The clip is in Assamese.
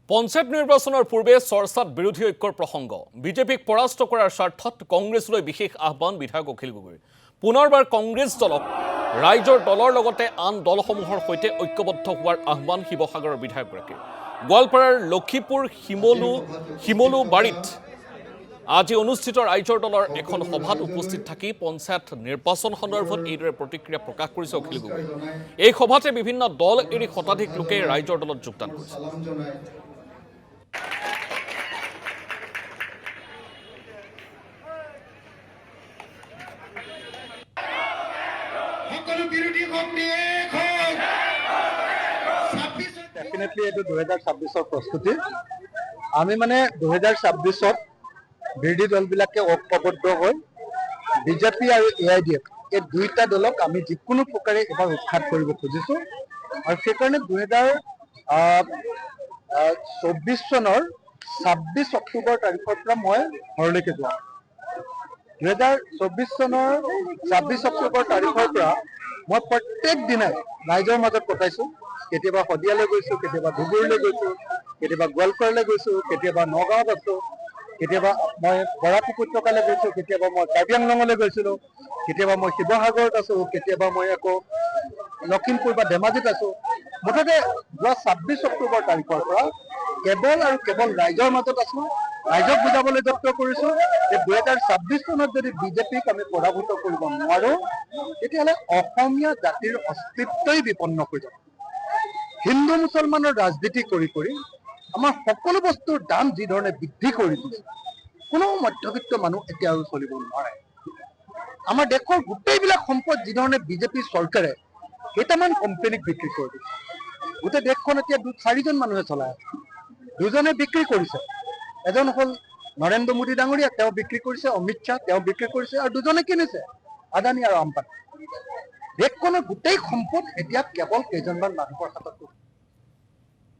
পঞ্চায়ত নিৰ্বাচনৰ পূৰ্বে চৰ্চাত বিৰোধী ঐক্যৰ প্ৰসংগ বিজেপিক পৰাস্ত কৰাৰ স্বাৰ্থত কংগ্ৰেছলৈ বিশেষ আহ্বান বিধায়ক অখিল গগৈৰ পুনৰবাৰ কংগ্ৰেছ দলক ৰাইজৰ দলৰ লগতে আন দলসমূহৰ সৈতে ঐক্যবদ্ধ হোৱাৰ আহ্বান শিৱসাগৰৰ বিধায়কগৰাকীৰ গোৱালপাৰাৰ লক্ষীপুৰ শিমলু বাৰীত আজি অনুষ্ঠিত ৰাইজৰ দলৰ এখন সভাত উপস্থিত থাকি পঞ্চায়ত নিৰ্বাচন সন্দৰ্ভত এইদৰে প্ৰতিক্ৰিয়া প্ৰকাশ কৰিছে অখিল গগৈ এই সভাতে বিভিন্ন দল এৰি শতাধিক লোকে ৰাইজৰ দলত যোগদান কৰিছে ডেফিনেটলি এইটো 2026 প্ৰস্তুতি আমি মানে 2026 বিৰোধী দলবিলাকে ঐক্যবদ্ধ হৈ বিজেপি আৰু AIDF এই দুইটা দলক আমি যিকোনো প্ৰকাৰে এবাৰ উৎখাত কৰিব খুজিছো আৰু সেইকাৰণে 2024 চনৰ 26 অক্টোবৰ তাৰিখৰ পৰা মই ঘৰলৈকে যোৱা 2024 চনৰ 26 অক্টোবৰ তাৰিখৰ পৰা মই প্ৰত্যেক দিনাই ৰাইজৰ মাজত কটাইছো কেতিয়াবা শদিয়ালৈ গৈছো কেতিয়াবা ধুবুৰীলৈ গৈছো কেতিয়াবা গোৱালপাৰালৈ গৈছো কেতিয়াবা নগাঁৱত আছো কেতিয়াবা মই বৰাক উপত্যকালৈ গৈছো কেতিয়াবা মই কাৰ্বি আংলঙলৈ গৈছিলো কেতিয়াবা মই শিৱসাগৰত আছো কেতিয়াবা মই আকৌ লখিমপুৰ বা ধেমাজিত আছো মুঠতে যোৱা 26 অক্টোবৰ তাৰিখৰ পৰা কেৱল আৰু কেৱল ৰাইজৰ মাজত আছো ৰাইজক বুজাবলৈ যত্ন কৰিছো যে 2026 চনত যদি বিজেপিক আমি পৰাভূত কৰিব নোৱাৰো তেতিয়াহ'লে অসমীয়া জাতিৰ অস্তিত্বই বিপন্ন হৈ যাব হিন্দু মুছলমানৰ ৰাজনীতি কৰি আমাৰ সকলো বস্তুৰ দাম যি ধৰণে বৃদ্ধি কৰি দিছে কোনো মধ্যবিত্ত মানুহ এতিয়া আৰু চলিব নোৱাৰে আমাৰ দেশৰ গোটেইবিলাক সম্পদ যি ধৰণে বিজেপি চৰকাৰে কেইটামান কোম্পানীক বিক্ৰী কৰি দিছে গোটেই দেশখন এতিয়া 4জন মানুহে চলাই আছে দুজনে বিক্ৰী কৰিছে এজন হ'ল নৰেন্দ্ৰ মোদী ডাঙৰীয়া তেওঁ বিক্ৰী কৰিছে অমিত শ্বাহ তেওঁ বিক্ৰী কৰিছে আৰু দুজনে কিনিছে আদানী আৰু আম্বানী দেশখনৰ গোটেই সম্পদ এতিয়া কেৱল কেইজনমান মানুহৰ হাতত